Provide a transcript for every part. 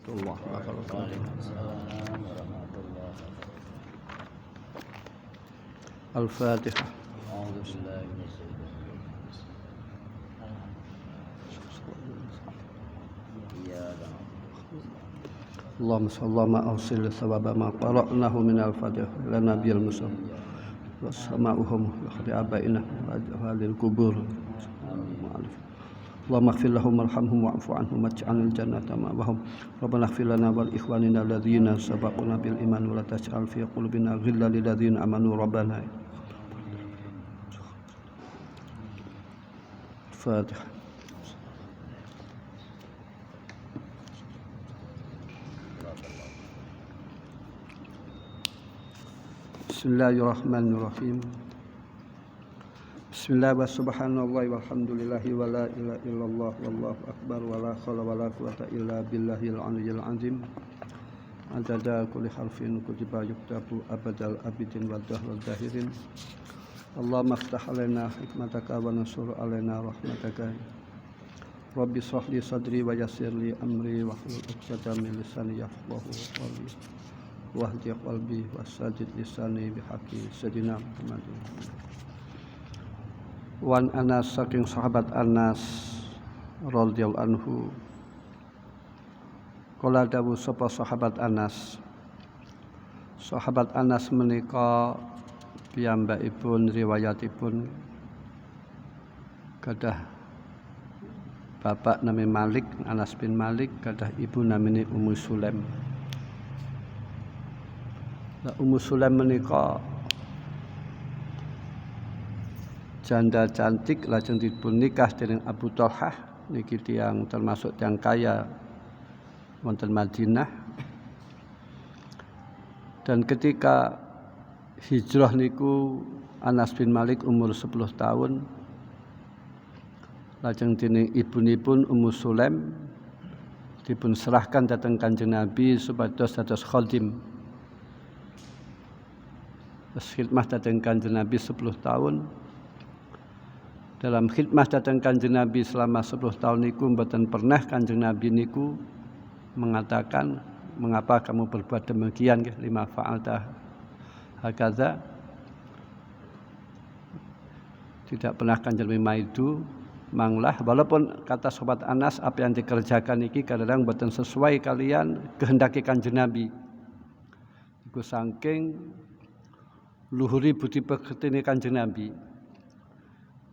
warahmatullahi wabarakatuh. Waalaikumsalam warahmatullahi wabarakatuh. Al-Fatihah. A'udzu billahi minasyaitonir rajim. Iya dong. Allahumma shalli ma awsil sawaba ma qara'nahu min al-Fatihah ila nabiyil musallam wa sama'uhum wa khadi abaina wa lil kubur. Allahumma ighfir lahum warhamhum wa'fu anhum waj'alil jannata ma'wahum. Rabbana ighfir lana wal ikhwanina alladhina sabaquna bil iman wa la taj'al fi qulubina ghillan lil ladzina amanu rabbana. Fatihah. Bismillahirrahmanirrahim. Bismillah wa subhanallahi walhamdulillahi wa la ilaha illallah wallahu akbar wa la haula wa la quwwata illa billahil aliyyil azim. Adada kulli harfin kutiba yuktabu abadal abidin wa dahrul dahirin. Allahumma iftah alaina hikmataka wa nasur alaina rahmataka. Rabbi shrah li sadri wa yassir li amri wa hlul 'uqdatam min lisani yafqahu qawli. Wahdi qalbi wasadid lisani bihaqqi sayyidina Muhammadin. Wan Anas saking sahabat Anas radhiyallahu anhu kala dawuh sapa sahabat Anas. Sahabat Anas menika piyambakipun riwayatipun gadah bapak nami Malik, Anas bin Malik, gadah ibu namine Ummu Sulaim. Ummu Sulaim menika janda cantik lajeng dipun nikah dening Abu Thalhah niki tiyang termasuk tiyang kaya wonten Madinah. Dan ketika hijrah niku Anas bin Malik umur 10 tahun. Lajeng dening ibunipun Ummu Sulaim dipun serahkan dhateng Kanjeng Nabi supados dados khadim. Khidmah dhateng Kanjeng Nabi 10 tahun. Dalam khidmah dhateng Kanjeng Nabi selama 10 tahun niku mboten pernah Kanjeng Nabi niku mengatakan, "Mengapa kamu berbuat demikian? Lima fa'alta hakaza?" Tidak pernah Kanjeng Nabi maidu manglah, walaupun kata sobat Anas apa yang dikerjakan iki kadang mboten sesuai kalian kehendaki Kanjeng Nabi. Iku saking luhuri budi pekertine Kanjeng Nabi.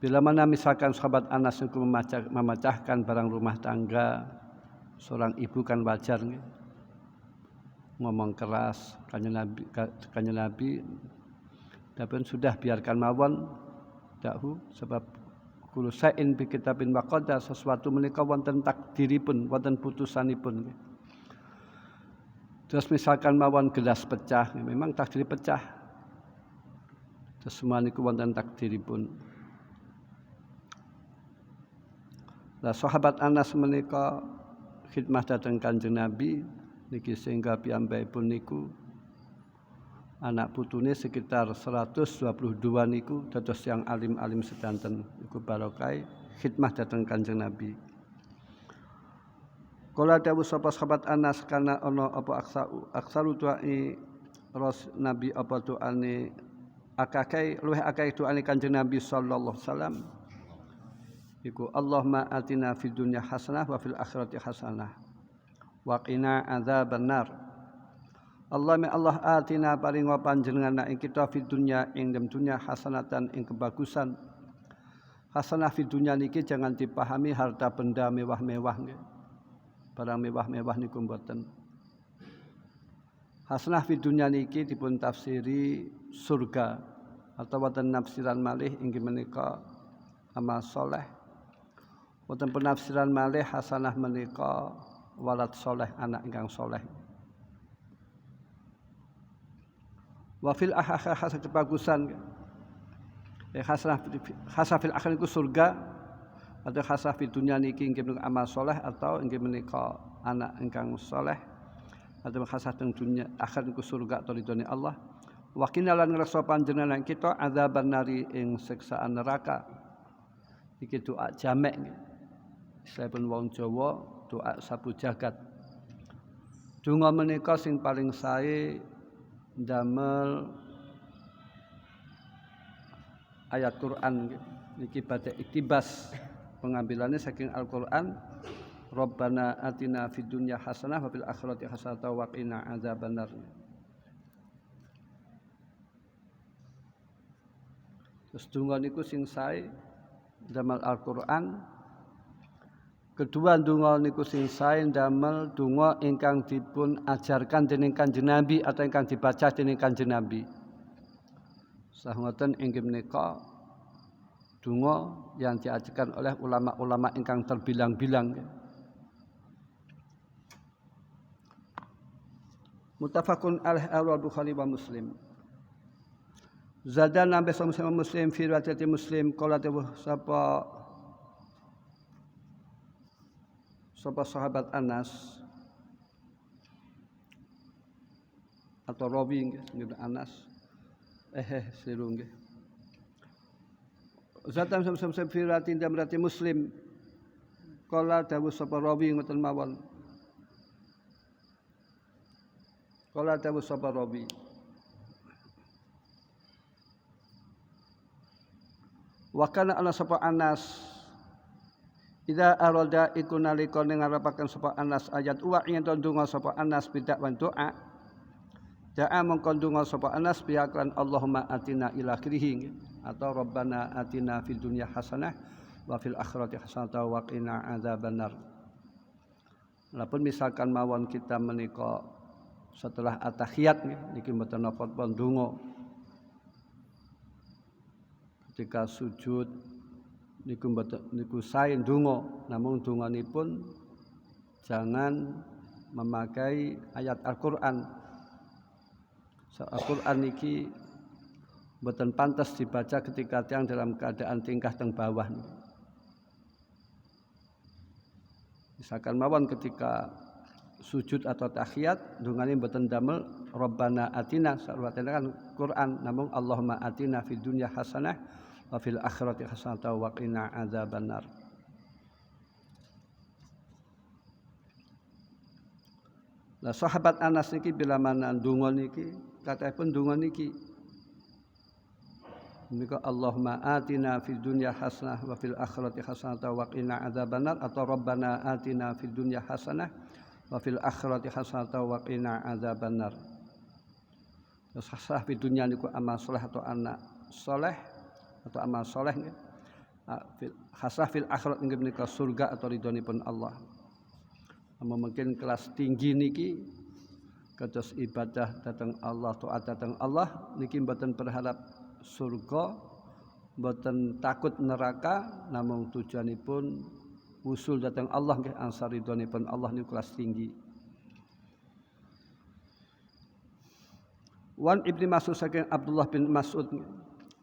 Bila mana misalkan sahabat Anas itu memecahkan barang rumah tangga, seorang ibu kan wajar ngomong keras Kanjeng Nabi, tapi sudah biarkan mawon dahu sebab kullu sa'in bi kitabin wa qadar, sesuatu menika wonten takdiripun, wonten putusanipun. Terus misalkan mawon gelas pecah, memang takdir pecah. Semua niku wonten takdiripun. Lah sahabat Anas menika khidmah dhateng Kanjeng Nabi niki sehingga piyambakipun niku anak putune sekitar 122 niku dados yang alim-alim sedanten iku barokah khidmah dhateng Kanjeng Nabi. Kala dawuh sapa sahabat Anas kana ana apa aksaru du'ai Nabi apa doane akakai luwih akeh doane Kanjeng Nabi sallallahu alaihi wasallam iku Allahumma atina fid dunya hasanah wa fil akhirati hasanah wa qina adzabannar. Allahumma Allah atina paringa panjenengan ing kita fid dunya ing dalem dunya hasanatan ing kebagusan. Hasanah fid dunya niki jangan dipahami harta benda mewah-mewah nggih. Barang mewah-mewah niku mboten. Hasanah fid dunya niki dipun tafsiri surga atau wonten nafsiran malih inggih menika amal saleh. Wonten penafsiran malih hasanah menika walad saleh, anak ingkang saleh. Wa fil akhirah hasanah kebagusan. Hasanah fil akhirah iku surga atau hasanah fid dunya niki inggih menika amal saleh atau inggih menika anak ingkang saleh. Atau khasah teng dunia akhir niku surga atau ridhone Allah. Wa kinalan ngrasa panjenengan kita azaban nari ing siksaan neraka. Iki doa jamek. Istilahipun wong Jawa doa sabu jagat. Donga menika sing paling sae ndamel ayat Quran niki badhe iktibas pengambilannya saking Al-Qur'an. Rabbana atina fid dunya hasanah wa fil akhirati hasanah wa qina adzabannar. Terus donga niku sing sae ndamel Al-Qur'an. Kedua donga niku sing sae ndamel donga ingkang dipun ajarkan dening Kanjeng Nabi atau ingkang dibaca dening Kanjeng Nabi. Sangoten inggih menika donga yang diajarkan oleh ulama-ulama ingkang terbilang-bilang. Muttafaqun alaih al-Bukhari wa Muslim. Zadan nabi sama Muslim fi riwayat Muslim qala sapa sahabat Anas atau rawi nggih Anas seru nggih. Zadan sama fi riwayat Muslim qala dawuh sapa rawi ngoten mawon. Qala dawuh sapa rawi wa kana ana sapa Anas idza arada iku nalika ngarapaken sapa Anas ayat wa yen ndonga sapa Anas bidak wan doa doa mongko ndonga sapa Anas biaklan Allahumma atina ila akhirih atau Rabbana atina fid dunya hasanah wa fil akhirati hasanah wa qina adzabannar. Lapun misalkan mawon kita menika setelah at-tahiyat niki mboten napa ndonga. Ketika sujud niku mboten niku sae ndonga, namung donganipun jangan memakai ayat Al-Qur'an. Al-Qur'an niki mboten pantas dibaca ketika tiyang dalam keadaan tingkah teng bawah. Misalkan mawon ketika sujud atau tahiyat dungane mboten damel Rabbana atina sarwatene kan Quran namung Allahumma atina fid dunya hasanah wa fil akhirati hasanah wa qina adzabannar. Lah sahabat Anas niki bila mana ndonga niki katahipun ndonga niki menika Allahumma atina fid dunya hasanah wa fil akhirati hasanah wa qina adzabannar atau Rabbana atina fid dunya hasanah wa fil akhirati hasanah wa qina adzabannar. Terus hasanah di dunia niku amal saleh atau anak saleh atau amal saleh nggih. Hasanah fil akhirat nggih menika surga atau ridhonipun Allah. Mungkin kelas tinggi niki kados ibadah dhateng Allah taat dhateng Allah niki mboten berharap surga, mboten takut neraka, namung tujuanipun usul dhateng Allah nggih ansar ridhonipun Allah niku kelas tinggi. Wan Ibnu Mas'ud saking Abdullah bin Mas'ud.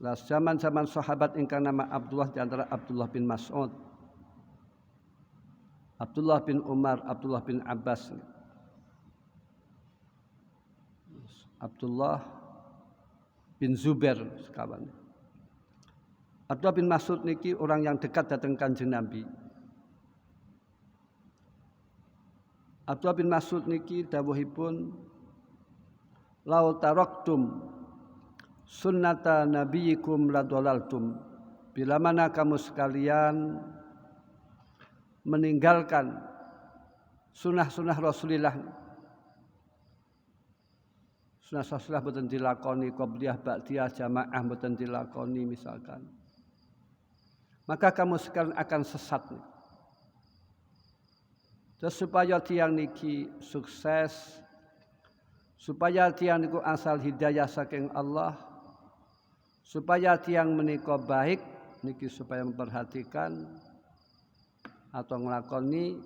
Lah zaman-zaman sahabat ingkang nama Abdullah di antara Abdullah bin Mas'ud, Abdullah bin Umar, Abdullah bin Abbas, Abdullah bin Zubair sekawan. Abdullah bin Mas'ud niki orang yang dekat datang Kanjeng Nabi. Abdullah bin Mas'ud niki dawuhipun lau taraktum sunnata nabiyikum ladolaltum. Bila mana kamu sekalian meninggalkan sunnah-sunnah Rasulullah, sunnah boten dilakoni, qobliyah ba'diyah jamaah boten dilakoni misalkan, maka kamu sekalian akan sesat. Terus supaya tiang niki sukses, supaya tiang niku asal hidayah saking Allah, supaya tiang menika baik niki supaya memperhatikan atau nglakoni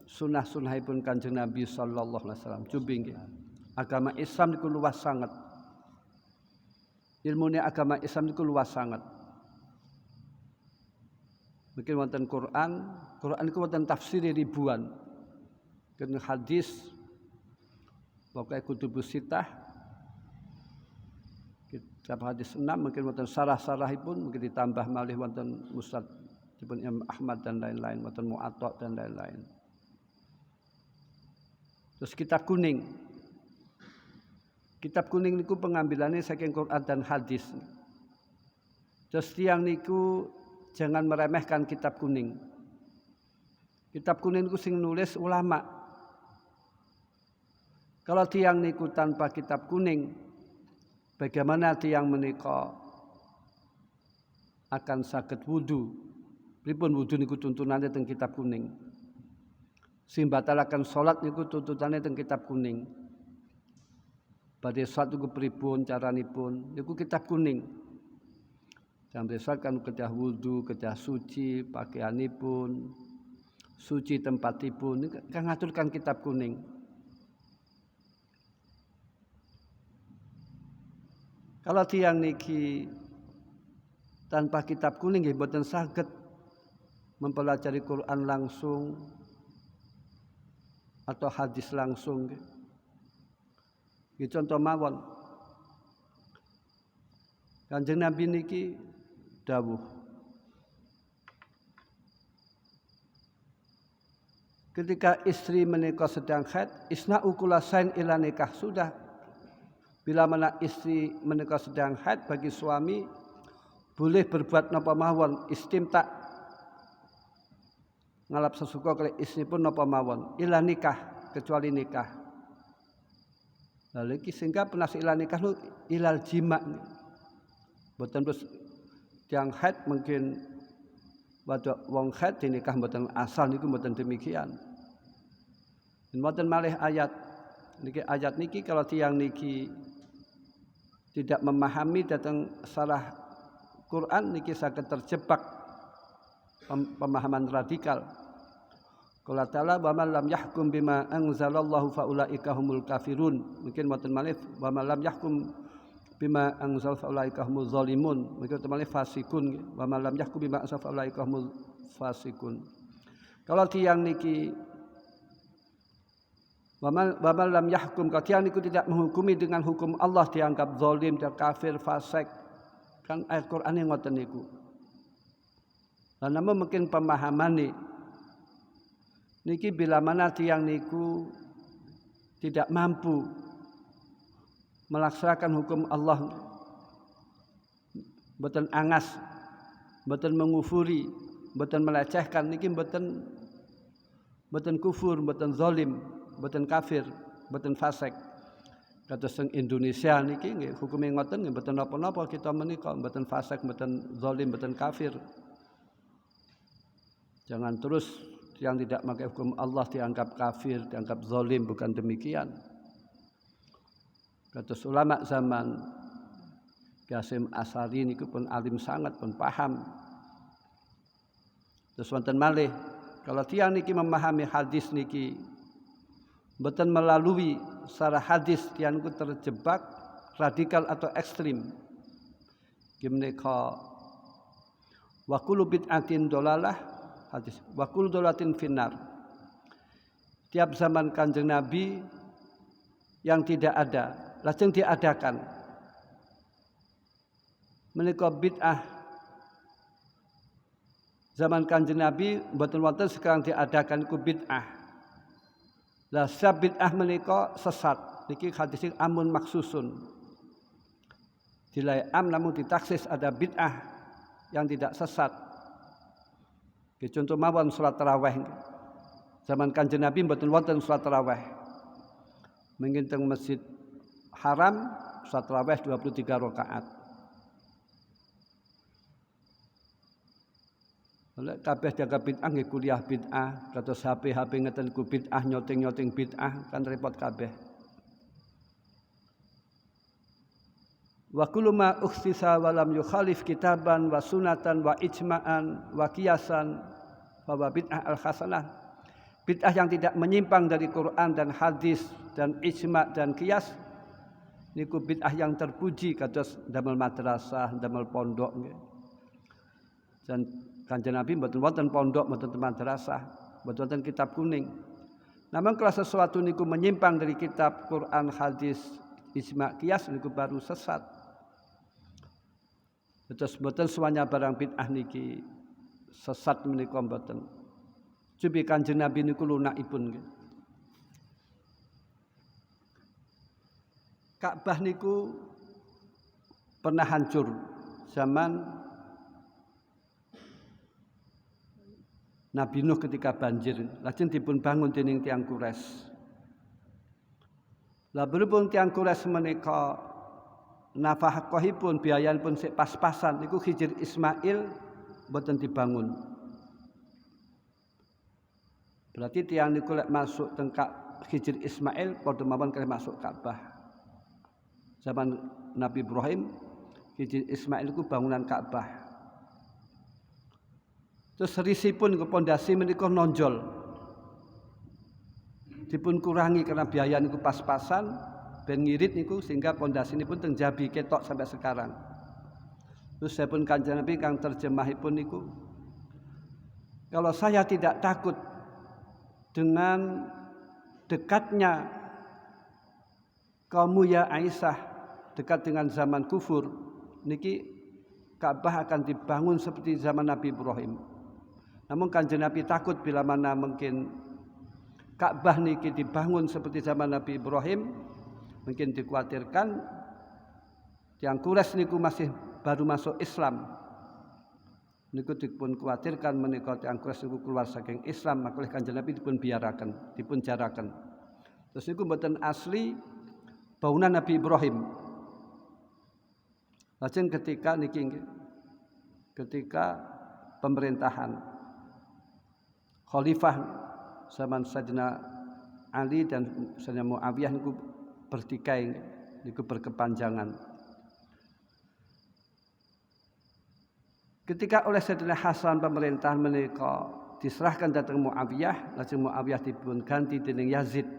sunah-sunahipun Kanjeng Nabi sallallahu alaihi wasallam. Jumbi nggih. Agama Islam niku luas sangat. Ilmune agama Islam niku luas sangat. Mungkin wonten Quran niku wonten tafsir ribuan. Kene hadis pokoke kutubus sitah kitab hadis 6 mungkin wonten sarah-sarahipun mungkin ditambah malih wonten Musnad Ibnu Ahmad dan lain-lain, wonten Mu'atta dan lain-lain. Terus kitab kuning. Kitab kuning niku pengambilannya saking Quran dan hadis. Terus tiyang niku jangan meremehkan kitab kuning. Kitab kuning niku sing nulis ulama. Kalau tiyang niku tanpa kitab kuning, bagaimana tiyang menika akan saged wudu? Pripun wudu niku tuntunane teng kitab kuning. Sing batalaken salat niku tuntunane teng kitab kuning. Badhe salat niku pripun caranipun niku kitab kuning. Sampai salat kan kedah wudu, kedah suci pakaianipun, suci tempatipun niku kang ngaturkan kitab kuning. Kalau tiyang niki tanpa kitab kuning nggih boten saged mempelajari Quran langsung atau hadis langsung. Iki contoh mawon. Kanjeng Nabi niki dawuh. Ketika istri menikah sedang haid, isna'u kullasain ila nikah. Sudah. Bila mana istri menikah sedang haid, bagi suami boleh berbuat napa mawon, istimta. Ngalap sesuka kali istri pun napa mawon, ila nikah, kecuali nikah. Lalu iki sehingga penas ila nikah lu ilal jima. Boten terus yang haid mungkin wadok wong haid dinikah boten asal niku boten demikian. Mboten malih ayat niki ayat niki kalau tiyang niki tidak memahami datang salah Quran niki saged terjebak pemahaman radikal. Qala ta'ala wa man lam yahkum bima anzalallahu faulaika humul kafirun. Mungkin mboten malih wa man lam yahkum bima anzal faulaika humuz zalimun. Mungkin mboten malih fasikun. Wa man lam yahkum bima anzal faulaika humuz fasikun. Kalau tiyang niki wa man lam yahkum, kalau tiyang niku tidak menghukumi dengan hukum Allah dianggap zalim, kafir, fasik. Kan ayat Quran yang ngoten niku. Lan namun mungkin pemahaman niki bila mana tiyang niku tidak mampu melaksanakan hukum Allah, boten angas, boten mengufuri, boten melecehkan, niki boten kufur, boten zalim, boten kafir, boten fasik. Kados teng Indonesia niki nggih hukume ngoten nggih mboten napa-napa kita menika mboten fasik, mboten zalim, mboten kafir. Jangan terus yang tidak pakai hukum Allah dianggap kafir, dianggap zalim, bukan demikian. Kados ulama zaman Qasim Asari niku pun alim sangat, pun paham. Terus wonten malih kalau tiyang niki memahami hadis niki mboten melalui secara hadis tiyang niku terjebak radikal atau ekstrim. Menika wa kullu bid'atin dolalah hadis wa kullu dolatin finnar. Tiap zaman Kanjeng Nabi yang tidak ada lajeng diadakan. Menika bid'ah zaman Kanjeng Nabi mboten wonten sekarang diadakan iku bid'ah. Lah bid'ah menika sesat. Niki hadis amun maksusun. Dilai am namun ditaksis ada bid'ah yang tidak sesat. Contoh mawon salat tarawih. Zaman Kanjeng Nabi mboten wonten salat tarawih. Mungkin teng Masjid Haram salat tarawih 23 rakaat. Oleh kabeh jaga bid'ah nggih kuliah bid'ah, kados HP ngeten ku bid'ah, nyoteng bid'ah, kan repot kabeh. Wa kullu ma ukhsisa wa lam yukhalif kitaban wa sunatan wa ijma'an wa qiyasan fa bid'ah al-hasanah. Bid'ah yang tidak menyimpang dari Quran dan hadis dan ijma' dan qiyas niku bid'ah yang terpuji kados damel madrasah, damel pondok nggih. Dan Kanjeng Nabi mboten wonten pondok, mboten madrasah, mboten wonten kitab kuning. Namun kalau sesuatu niku menyimpang dari kitab Quran, hadis, ijma' qiyas niku baru sesat. Terus mboten semuanya barang bid'ah niki sesat menika mboten. Cubi Kanjeng Nabi niku lunakipun nggih. Ka'bah niku pernah hancur zaman Nabi Nuh ketika banjir, lajeng dipun bangun dening tiyang Quraisy. Lah berhubung tiyang Quraisy menika nafkahipun biayanipun sik pas-pasan niku Hijr Ismail boten dibangun. Berarti tiyang niku lek masuk teng Hijr Ismail padha mawon kalih masuk Ka'bah. Zaman Nabi Ibrahim, Hijr Ismail itu bangunan Ka'bah. Terus risipun ke pondasi menika nonjol. Dipun kurangi karena biaya niku pas-pasan ben ngirit niku sehingga pondasi ini pun tengjabi ketok sampai sekarang. Terus saya pun Kanjeng Nabi kang terjemahipun niku, kalau saya tidak takut dengan dekatnya kaum ya Aisyah, dekat dengan zaman kufur, niki Ka'bah akan dibangun seperti zaman Nabi Ibrahim. Namun Kanjeng Nabi takut bila mana mungkin Ka'bah niki dibangun seperti zaman Nabi Ibrahim, mungkin dikhawatirkan yang Quraisy niku masih baru masuk Islam. Niku dipun khawatirkan menika yang Quraisy niku keluar saking Islam, maka oleh Kanjeng Nabi dipun biaraken, dipun jaraken. Terus niku mboten asli bangunan Nabi Ibrahim. Lajeng ketika pemerintahan khalifah zaman Sayyidina Ali dan Sayyidina Muawiyah niku bertikai niku berkepanjangan. Ketika oleh Sayyidina Hasan pemerintahan menika diserahkan datang Muawiyah, lajeng Muawiyah dipun ganti dening Yazid.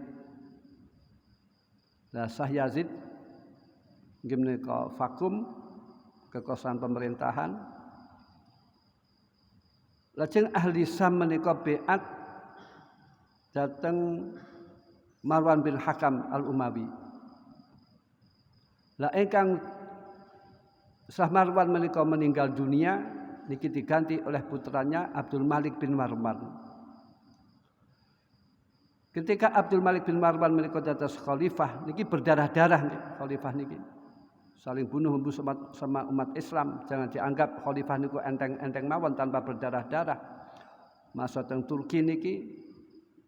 Lah sah Yazid nggih menika vakum kekuasaan pemerintahan. Lajeng ahli Syam menika beat dateng Marwan bin Hakam Al-Umawi. Lah ingkang Sah Marwan menika meninggal dunia niki diganti oleh putranya Abdul Malik bin Marwan. Ketika Abdul Malik bin Marwan menika dados khalifah niki berdarah-darah nggih khalifah niki. Saling bunuh-membunuh sama umat Islam. Jangan dianggap khalifah niku enteng-enteng mawon tanpa berdarah-darah. Masa teng Turki niki,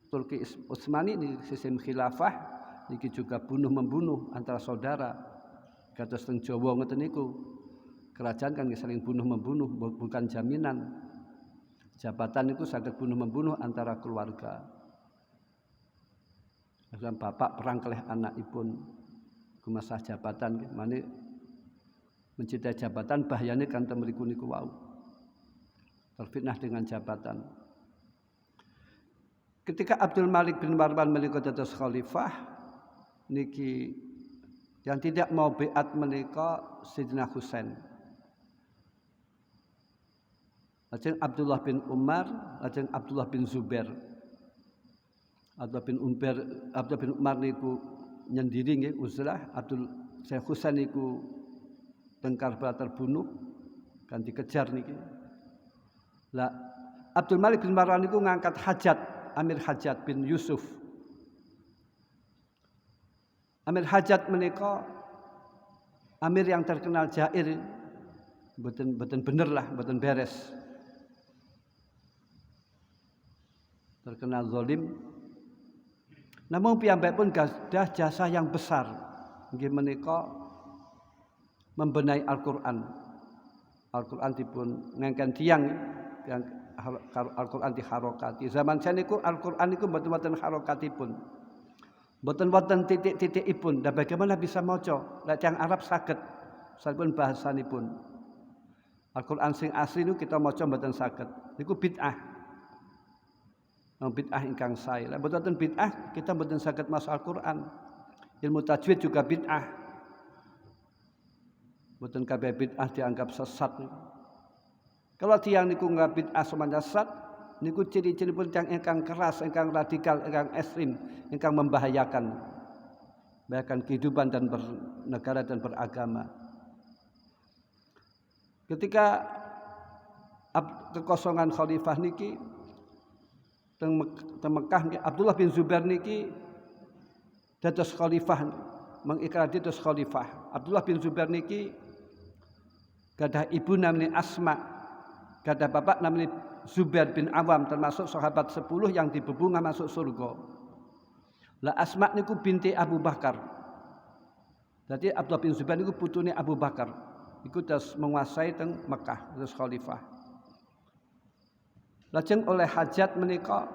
Turki Utsmani niki sistem khilafah niki juga bunuh-membunuh antara saudara. Kados teng Jawa ngoten niku. Kerajaan kan saling bunuh-membunuh, bukan jaminan. Jabatan niku saged bunuh-membunuh antara keluarga. Misalkan bapak perang kalih anakipun kumasah jabatan mane mencintai jabatan bahayane kan temriku niku wau. Terfitnah dengan jabatan. Ketika Abdul Malik bin Marwan menika dados khalifah niki yang tidak mau beat menika Sayyidina Husain. Lajeng Abdullah bin Umar, lajeng Abdullah bin Zubair. Abdullah bin Umar niku nyendiri nggih uzlah, Syekh Husain niku tengkar terbunuh kan dikejar niki. Lah Abdul Malik bin Marwan niku ngangkat Hajat, Amir Hajat bin Yusuf. Amir Hajat menika amir yang terkenal jair, mboten bener lah, mboten beres. Terkenal zalim. Namun piyambakipun gadah jasa yang besar. Nggih menika membenahi Al-Qur'an. Al-Qur'an dipun ngengken tiyang yang Al-Qur'an diharokati. Zaman saniku Al-Qur'an niku mboten harokatipun. Mboten wonten titik-titikipun. Dan bagaimana bisa maca? Lek tiyang Arab saged sampun bahasanipun. Al-Qur'an sing asli niku kita maca mboten saged. Niku bid'ah. Bid'ah ingkang sae. Lek mboten bid'ah kita mboten saged maca Al-Qur'an. Ilmu tajwid juga bid'ah. Mboten kabeh bid'ah dianggap sesat. Kalau tiyang niku nggak bid'ah semuanya sesat, niku ciri-ciripun tiyang ingkang keras, ingkang radikal, ingkang ekstrem, ingkang membahayakan kehidupan dan bernegara dan beragama. Ketika kekosongan khalifah niki teng Mekah Abdullah bin Zubair niki dados khalifah mengikrari dados khalifah. Abdullah bin Zubair niki gadah ibu namanya Asma, gadah bapak namanya Zubair bin Awam, termasuk sahabat 10 yang dibebungah masuk surga. Lah Asma niku binti Abu Bakar. Jadi Abdullah bin Zubair niku putune Abu Bakar. Iku terus menguasai teng Mekah, terus khalifah. Lajeng oleh hajat menika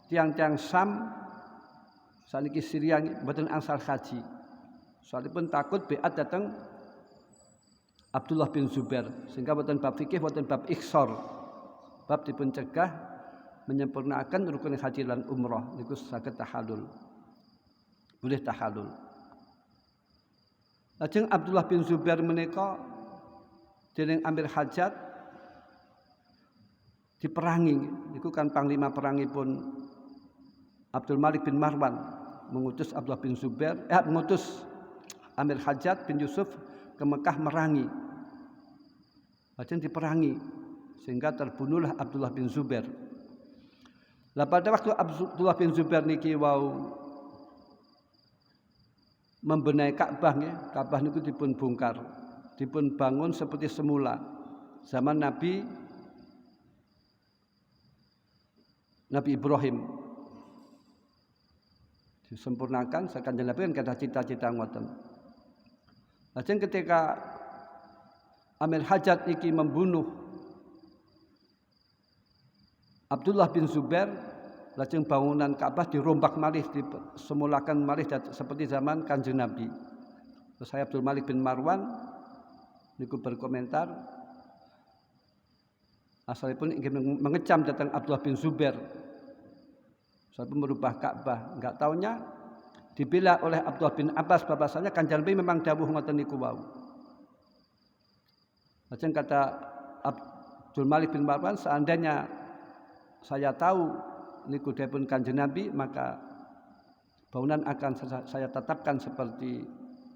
tiang-tiang Sam saniki Syria mboten angsal haji. Soalipun takut beat dateng Abdullah bin Zubair, sehingga mboten bab fikih, mboten bab ikhsar. Bab dipun cegah menyempurnakan rukun haji lan umrah niku saged tahallul. Boleh tahallul. Lajeng Abdullah bin Zubair menika dening Amir Hajat diperangi. Niku kan panglima perangipun Abdul Malik bin Marwan mengutus Abdullah bin Zubair, mengutus Amir Hajat bin Yusuf ke Mekah merangi. Lajeng diperangi sehingga terbunuhlah Abdullah bin Zubair. Lah pada waktu Abdullah bin Zubair niki wau membenahi Ka'bah nggih, Ka'bah niku dipun bongkar, dipun bangun seperti semula zaman Nabi Ibrahim. Disempurnakan sakanjeng Nabi kan kada cita-cita ngoten. Lajeng ketika Amir Hajat niki membunuh Abdullah bin Zubair, lajeng bangunan Ka'bah dirombak malih, disemulakan malih seperti zaman Kanjeng Nabi. Terus saya Abdul Malik bin Marwan niku berkomentar, asalipun ingin mengecam datang Abdullah bin Zubair, sampun merubah Ka'bah. Enggak taunya dibela oleh Abdullah bin Abbas, bahwasanya Kanjeng Nabi memang dawuh ngoten niku wau. Lajeng kata Abdul Malik bin Marwan, seandainya saya tahu niku dipun Kanjeng Nabi, maka bangunan akan saya tetapkan seperti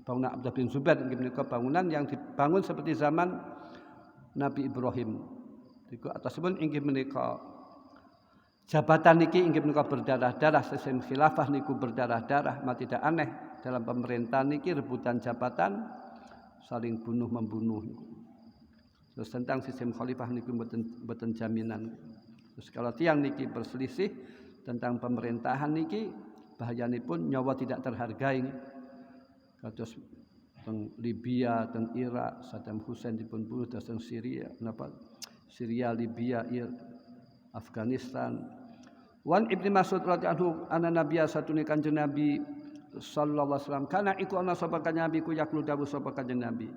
bangunan Abdullah bin Zubair. Niku bangunan yang dibangun seperti zaman Nabi Ibrahim. Niku atasipun inggih menika jabatan niki inggih menika berdarah-darah, sistem khilafah niku berdarah-darah, mati tidak aneh dalam pemerintahan niki rebutan jabatan, saling bunuh membunuh. Terus tentang sistem khalifah niku mboten jaminan. Terus kalau tiang niki berselisih tentang pemerintahan niki, bahayanipun nyawa tidak terhargai. Kados teng Libya, teng Irak, Saddam Hussein dipun bunuh, teng Syria, Syria, Libya, Afghanistan. Wan Ibnu Mas'ud radhiyallahu anhu Nabiya satune Kanjeng Nabi sallallahu alaihi wasallam kana iku ana sapa kanjeng Nabi ku yaqulu dawuh sapa kanjeng Nabi.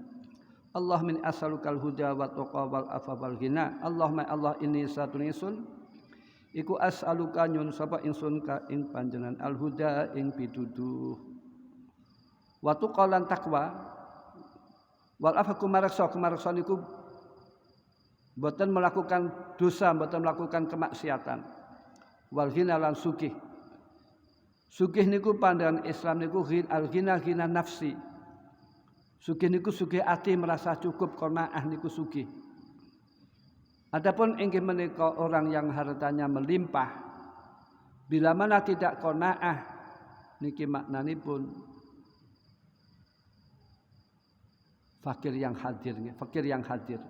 Allah min as'alukal huda wa taqwa wal afa wal ghina. Allahumma Allah inni satune ingsun iku as'aluka nyun sapa ingsun ka ing panjenengan al huda ing pituduh. Wa tuqalan taqwa wal afa kumaraksa niku mboten melakukan dosa, mboten melakukan kemaksiatan. Wal ghina lan sugih. Sugih niku pandangan Islam niku al ghina ghina nafsi. Sugih niku sugih ati, merasa cukup, qanaah niku sugih. Adapun inggih menika orang yang hartanya melimpah, bila mana tidak qanaah niki maknanipun fakir yang hadir.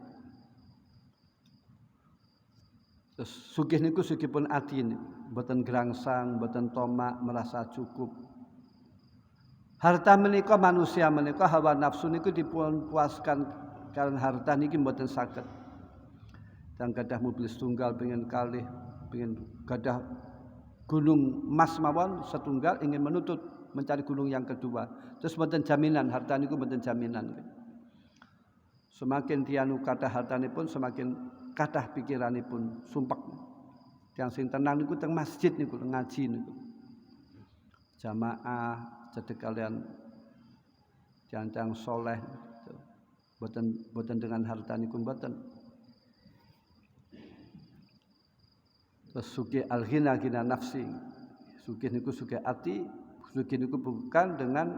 Terus sugih niku sugihpun ati, mboten grangsang, mboten tomak, merasa cukup. Harta menika manusia menika hawa nafsu niku dipun puaskan kalian harta niki mboten saged. Dan gadah mobil setunggal pengen kalih, pengen gadah gunung emas mawon setunggal, ingin menuntut mencari gunung yang kedua. Terus mboten jaminan, harta niku mboten jaminan. Semakin tianu kathah hartanipun, semakin kathah pikiranipun sumpek. Yang sing tenang niku teng masjid niku, teng ngaji niku. Jamaah cedhek kalian jancang soleh, boten dengan harta niku boten. Terus sugih al-ghina ghina nafsi, sugih niku sugih ati, sugih niku bukan dengan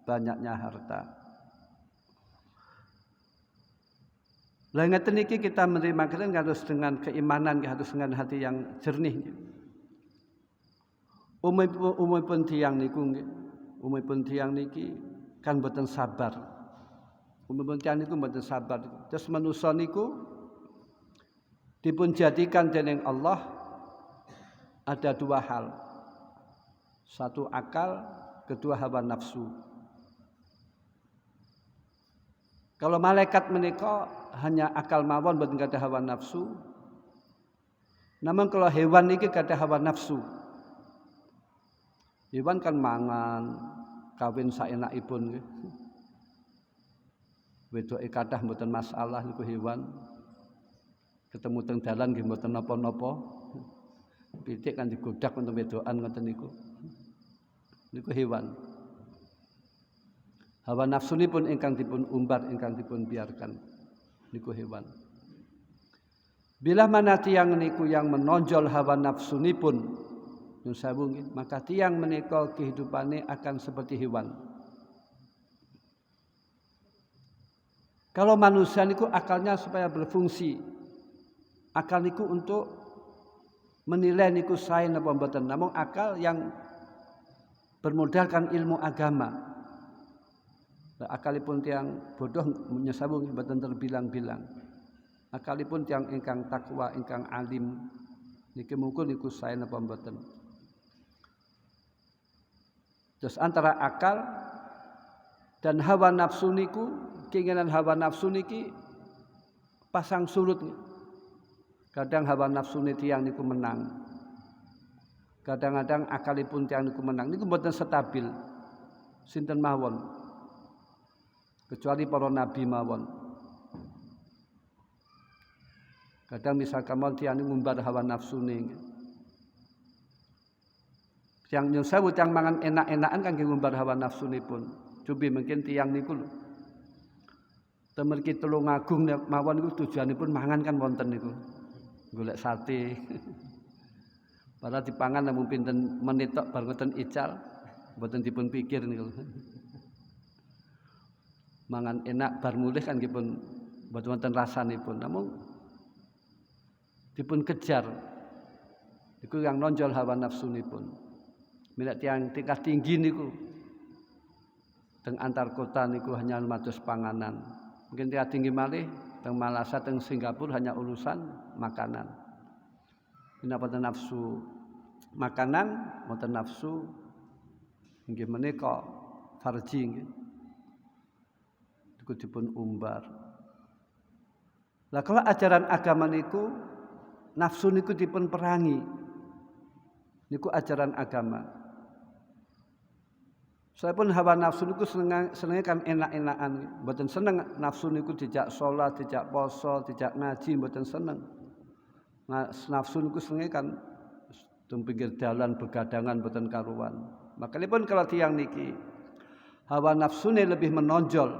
banyaknya harta. Lah ngeten niki kita menerima kalian harus dengan keimanan, harus dengan hati yang jernih. Umumipun tiyang niku umumipun tiyang niki kan boten sabar. Umumipun tiyang niku boten sabar. Terus manusa niku dipun jadikan dening Allah ada dua hal. Satu akal, kedua hawa nafsu. Kalau malaikat menika hanya akal mawon boten gadah hawa nafsu. Namun kalau hewan niki gadah hawa nafsu. Hewan kan mangan, kawin saenakipun nggih. Wedoke kathah mboten masalah niku hewan. Ketemu teng dalan nggih mboten napa-napa. Pitik kan digodak wonten wedokan ngoten niku. Niku hewan. Hawa nafsunipun ingkang dipun umbar, ingkang dipun biarkan. Niku hewan. Bila mana tiyang niku yang menonjol hawa nafsunipun, nyun sewu nggih, maka tiyang menika kehidupane akan seperti hewan. Kalau manusia niku akalnya supaya berfungsi. Akal niku untuk menilai niku sae napa mboten. Namung akal yang bermodalkan ilmu agama. Akalipun tiang bodoh nyesabung mboten terbilang-bilang. Akalipun tiang ingkang takwa, ingkang alim niki mungkin niku sae napa mboten. Terus antara akal dan hawa nafsu niku, keinginan hawa nafsu niki pasang surut. Kadang hawa nafsu tiyang niku menang. Kadang-kadang akalipun tiyang niku menang. Niku mboten stabil. Sinten mawon. Kecuali para nabi mawon. Kadang misalkan mawon tiyang niku ngumbar hawa nafsune. Tiyang nyun sewu tiyang mangan enak-enakan kangge ngumbar hawa nafsunipun. Cobi mungkin tiyang niku lho. Temergi Tulungagung mawon niku tujuanipun mangan kan wonten niku. Golek sate. Padahal dipangan namung pinten menit tok bar ngoten ical, mboten dipun pikir niku. Mangan enak bar mulih kan nggih pun mboten wonten rasanipun, namung dipun kejar. Iku yang nonjol hawa nafsunipun. Milih tiyang tingkat tinggi niku teng antar kota niku hanya mados panganan. Mungkin tingkat tinggi malih teng Malasa teng Singapura hanya urusan makanan. Menapa nafsu makanan, mboten nafsu nggih menika farji nggih. Niku dipun umbar. Lah kalau ajaran agama niku nafsu niku dipun perangi. Niku ajaran agama. Saya pun hawa nafsu niku senenge kan enak-enakan, mboten seneng nafsu niku dijak salat, dijak poso, dijak ngaji, mboten seneng. Nafsu niku senenge kan teng pinggir dalan begadangan mboten karuan. Makanipun kalau tiyang niki hawa nafsune lebih menonjol,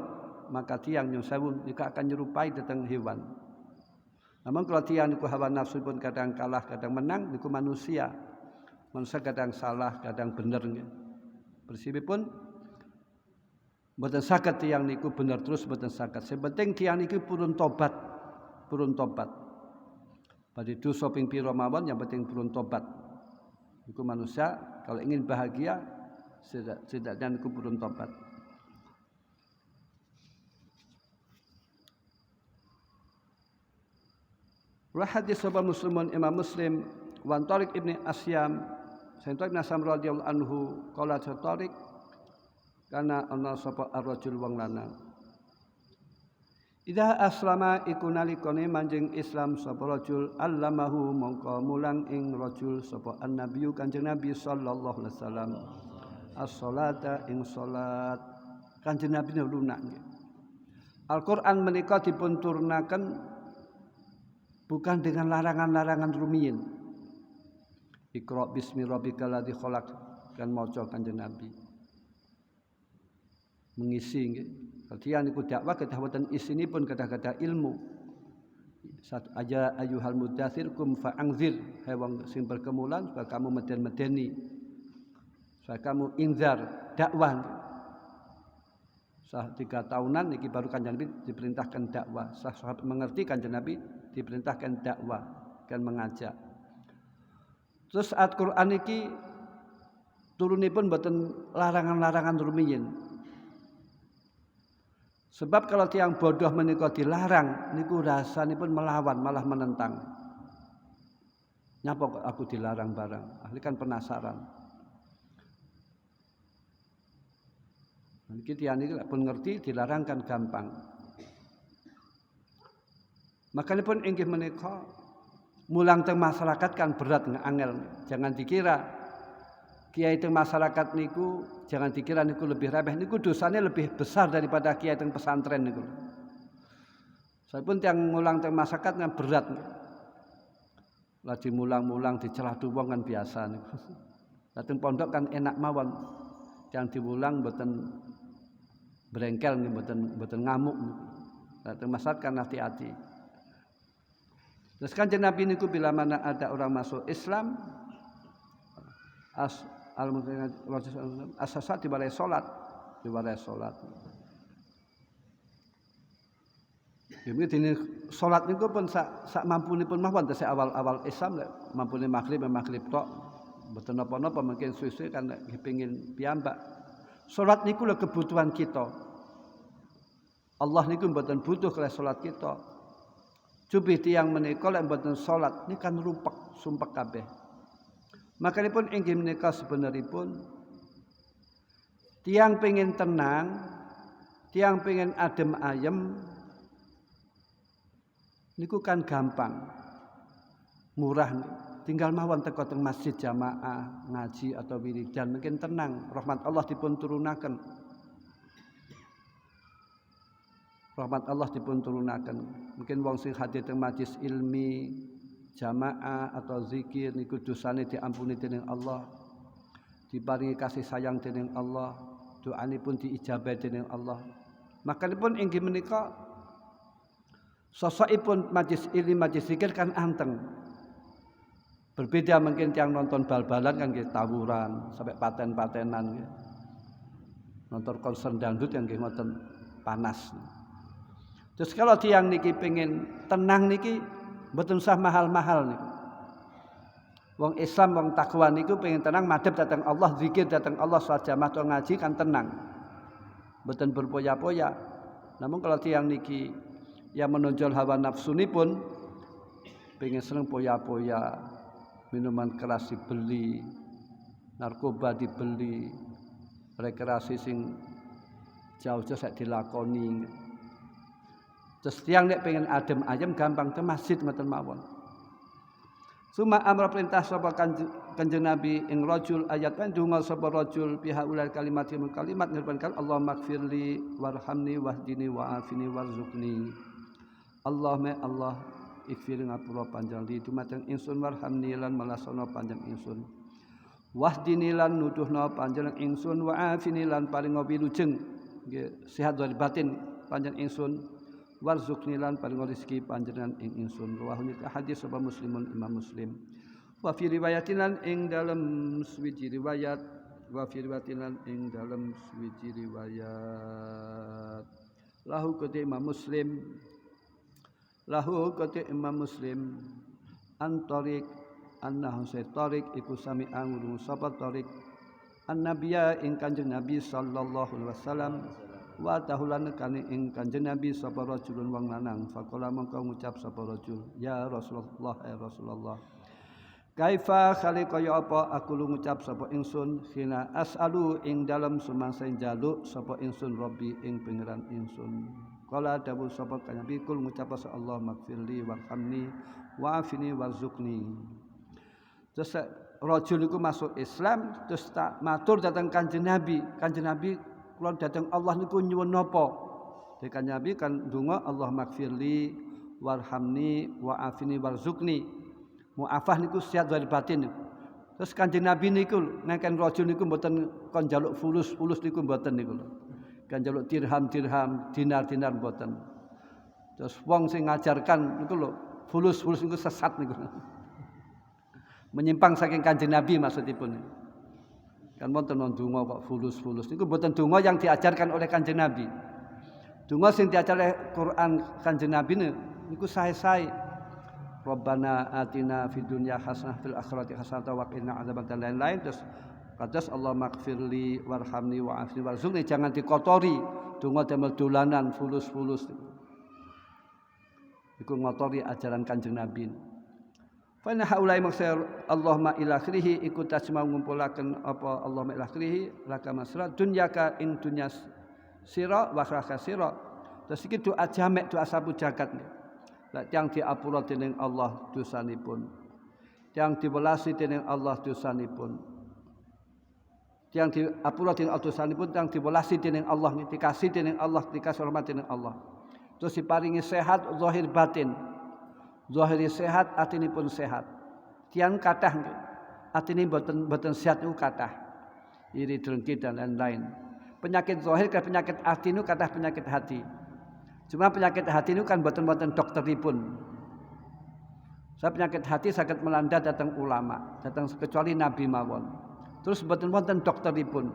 maka tiyang nyun sewu niku akan nyerupai dhateng hewan. Namun kalau tiyang niku hawa nafsu pun kadang kalah, kadang menang, niku manusia. Manusia kadang salah, kadang bener nggih. Bersibipun mboten saged tiyang niku bener terus mboten saged. Sing penting tiyang niku purun tobat. Purun tobat. Badhe dosa ping pira mawon yang penting purun tobat. Niku manusia kalau ingin bahagia setidaknya niku purun tobat. Wa hadis sahaba Muslimun Imam Muslim wa Tariq Ibni Asyam Sayyidina Ibn Asyam radhiyallahu anhu qala Tariq kana ana sapa ar-rajul wong lanang. Idza aslama iku nalikane manjing Islam sapa rajul allamahu mongko mulang ing rajul sapa an-nabiyyu Kanjeng Nabi sallallahu alaihi wasallam as-salata ing salat. Kanjeng Nabi lunak nggih. Al-Qur'an menika dipun turnaken bukan dengan larangan-larangan rumiyin. Iqra bismi rabbikal ladzi khalaq kan maca Kanjeng Nabi. Mengisi nggih. Kaliyan niku dakwah kedah wonten isinipun kedah-kedah ilmu. Satu aja ayuhal mudathir kum fa'angzir hai wong sing berkemulan supaya kamu meden-medeni. Supaya kamu inzar dakwah. Sah 3 tahunan niki baru Kanjeng Nabi diperintahkan dakwah. Sah sahabat mengerti Kanjeng Nabi diperintahkan dakwah dan mengajak. Terus Al-Qur'an iki turunipun mboten larangan-larangan rumiyin. Sebab kalau tiang bodoh menika dilarang niku rasanipun melawan malah menentang. Nyapa kok aku dilarang barang? Ahli kan penasaran. Niki tiyang niki pun ngerti dilarang kan gampang. Makanipun inggih menika mulang teng masyarakat kan berat angel. Jangan dikira kiai teng masyarakat niku jangan dikira niku lebih remeh, niku dosanya lebih besar daripada kiai teng pesantren niku. Saipun tiyang mulang teng masyarakat kan berat. Lagi mulang-mulang dicelah wong kan biasa niku. Dateng pondok kan enak mawon. Yang dimulang mboten brengkel niku mboten ngamuk. Dateng masyarakat kan hati-hati. Terus Kanjeng Nabi niku bila mana ada orang masuk Islam asasat dibalai salat. Dene dene salat niku pun sak mampunipun mawon tesih awal-awal Islam mampune maghrib tok. Mboten napa-napa mungkin suwe-suwe kan kepengin piyambak. Salat niku lho kebutuhan kita. Allah niku mboten butuh kalih salat kita. Jubih tiyang menika lek mboten salat niku kan rumpek, sumpek kabeh. Makanipun inggih menika sebenaripun tiyang pengin tenang, tiyang pengin adem ayem niku kan gampang. Murah tinggal mawon teka teng masjid jamaah, ngaji atau wiridan mungkin tenang, rahmat Allah dipun turunaken. Rahmat Allah dipun turunaken. Mungkin wong sing hadir teng majelis ilmi, jamaah atau zikir niku dosane diampuni dening Allah. Diparingi kasih sayang dening Allah, doanipun diijabahi dening Allah. Makanipun inggih menika sosokipun majelis ilmi, majelis zikir kan anteng. Berbeda mungkin yang nonton bal-balan kan nggih tawuran sampai paten-patenan nggih. Nonton konser dangdut yang nggih ngoten panas. Terus kalau tiang niki pengen tenang niki mboten usah mahal-mahal niku. Wong Islam wong takwa niku pengen tenang madhep datang Allah, zikir datang Allah, salat jamaah atau ngaji kan tenang. Mboten berpoya-poya. Namun kalau tiang niki yang menonjol hawa nafsunipun pengen seneng poya-poya, minuman keras dibeli, narkoba dibeli, rekreasi sing jauh-jauh sak dilakoni. Terus tiang nek pengen adem ayem gampang ke masjid mboten mawon. Suma amra perintah sapa Kanjeng Nabi ing rajul ayat kan donga sapa rajul biha ulal kalimat nirbankan Allahumma ighfirli warhamni wahdini wa'afini warzuqni. Allahumma Allah ighfir ngapura panjang di dumateng ingsun warhamni lan malasana panjang ingsun. Wahdini lan nuduhna panjang ingsun wa'afini lan paringa wilujeng nggih sehat dari batin panjang ingsun. Warzuqni lan paring rezeki panjenengan ing ingsun. Rawahu hadis sapa Muslimun Imam Muslim. Wa fi riwayatinan ing dalem suwiji riwayat lahu kete Imam Muslim Antarik annahu saytarik iku sami anguru sapa tarik annabiya ing Kanjeng Nabi sallallahu alaihi wasallam wa tahulan kane ing Kanjeng Nabi sapa rajulun wong lanang faqala mongko ngucap sapa rajul ya Rasulullah kaifa khalaqaya apa aku lu ngucap sapa ingsun hina as'alu ing dalem sumangsa njaluk sapa ingsun Rabbi ing pangeran ingsun qala dawuh sapa Kanjeng Nabi kul ngucap sapa Allah magfirli warhamni wa'afini warzuqni. Terus rajul iku masuk Islam terus tak matur datang Kanjeng Nabi kula datang Allah niku nyuwun napa? Dekan Nabi kan donga Allah magfirli warhamni wa'afini warzuqni. Mu'afah niku sehat dari batin. Terus Kanjeng Nabi niku ngeken rajul niku mboten kon njaluk fulus niku mboten niku. Kan njaluk dirham, dinar mboten. Terus wong sing ngajarkan niku lho fulus niku sesat niku. Menyimpang saking Kanjeng Nabi maksudipun. Kan wonten donga kok fulus niku mboten donga yang diajarkan oleh Kanjeng Nabi. Donga sing diajar oleh Quran Kanjeng Nabi niku sae-sae. Rabbana atina fid dunya hasanah fil akhirati hasanah wa qina adzabannar lain-lain terus Kados Allah maghfirli warhamni wa'afni warzuqni, jangan dikotori donga damel dolanan fulus-fulus. Iku ngotori ajaran Kanjeng Nabi. Fa inna haula'i maksir Allahumma ila akhirih iku tasma ngumpulaken apa Allahumma ila akhirih laka masra dunyaka ing dunya sira wa akhiraka sira. Terus iki doa jamek doa sabu jagat. Lah tiyang diapura dening Allah dosanipun. Tiyang diwelasi dening Allah dosanipun. Tiyang diapura dening Allah dosanipun, tiyang diwelasi dening Allah, dikasih dening Allah, dikasih hormat dening Allah. Terus diparingi sehat zahir batin. Zahiri sehat, atinipun sehat. Tiang kathah atine boten sehat niku kathah. Iri drengki dan lain-lain. Penyakit zahir ke penyakit ati niku kathah penyakit hati. Cuma penyakit hati niku kan boten dokteripun. Saya penyakit hati saged melanda datang ulama, datang kecuali nabi mawon. Terus boten dokteripun.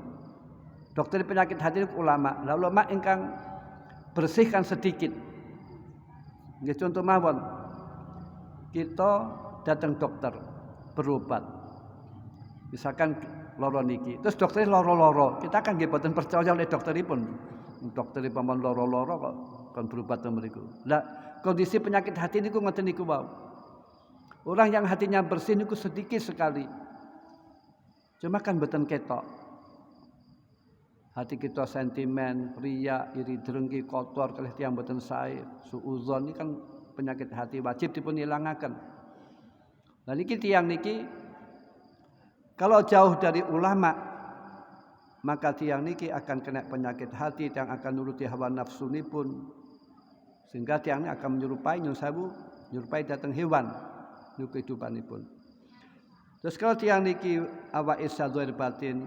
Dokter penyakit hati niku ulama. Lah ulama ingkang bersihkan sedikit. Nggih contoh mawon. Kita datang dokter berobat. Misalkan loro niki, terus dokter loro-loro, kita kan nggih boten percaya oleh dokteripun. Dokteripun loro-loro kok kon berobat mriku. Lah kondisi penyakit hati niku ngoten niku wae. Orang yang hatinya bersih niku sedikit sekali. Cuma kan boten ketok. Hati kita sentimen, riya, iri drengki, kotor, kalih tiyang boten sae, suudzon iki kan penyakit hati wajib dipun ilangaken. Lah niki tiyang niki kalau jauh dari ulama maka tiyang niki akan kena penyakit hati yang akan nuruti hawa nafsunipun sehingga tiyang niki akan menyerupai nyerupai datang hewan niku kehidupanipun. Terus kalau tiyang niki awake zahir batin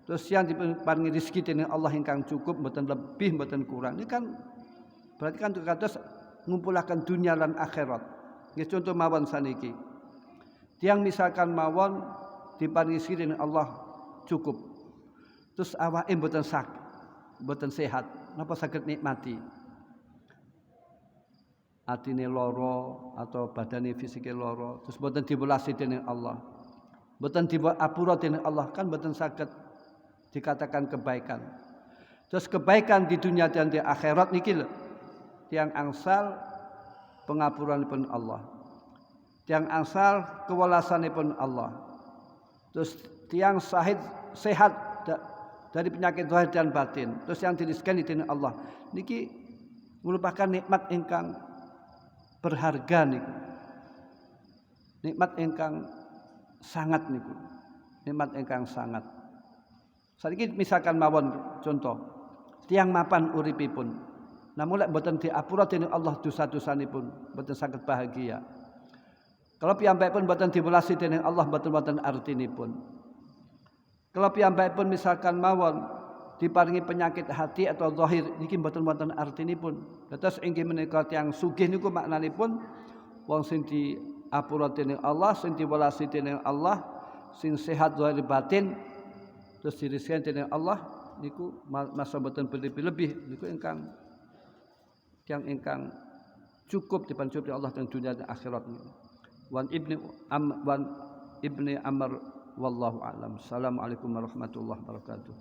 terus yang diparingi rezeki dening Allah ingkang cukup mboten lebih mboten kurang. Ini kan berarti kan kados ngumpulaken dunia lan akhirat. Nggih contoh mawon saniki. Tiang misalkan mawon diparingi rezeki dening Allah cukup. Terus awake mboten mboten sehat, napa saged nikmati? Atine loro atau badane fisike loro, terus mboten diwelasi dening Allah. Mboten diapura dening Allah, kan mboten saged dikatakan kebaikan. Terus kebaikan di dunia dan di akhirat niki lho. Tiang angsal pengapuranipun Allah. Tiang angsal kewelasanipun Allah. Terus tiang sehat dari penyakit zahir dan batin. Terus yang dirizkani dening Allah. Niki merupakan nikmat ingkang berharga niku. Nikmat ingkang sangat niku. Nikmat ingkang sangat. Saiki misalkan mawon contoh, tiang mapan uripipun, namun lek boten diapura dening Allah dosa-dosanipun, boten saged bahagia. Kalau piyambakipun boten diwelasi dening Allah, boten artinipun. Kalau piyambakipun misalkan mawon diparingi penyakit hati atau zahir, niki boten artinipun. Terus inggih menika tiyang sugih niku maknanipun wong sing diapura dening Allah, sing diwelasi dening Allah, sing sehat zahir batin. Terus dirizkan dening Allah niku masa boten berlebih niku ingkang cukup dipancup Allah dan dunia dan akhirat niku. Wan ibni Amr wallahu a'lam. Assalamualaikum warahmatullahi wabarakatuh.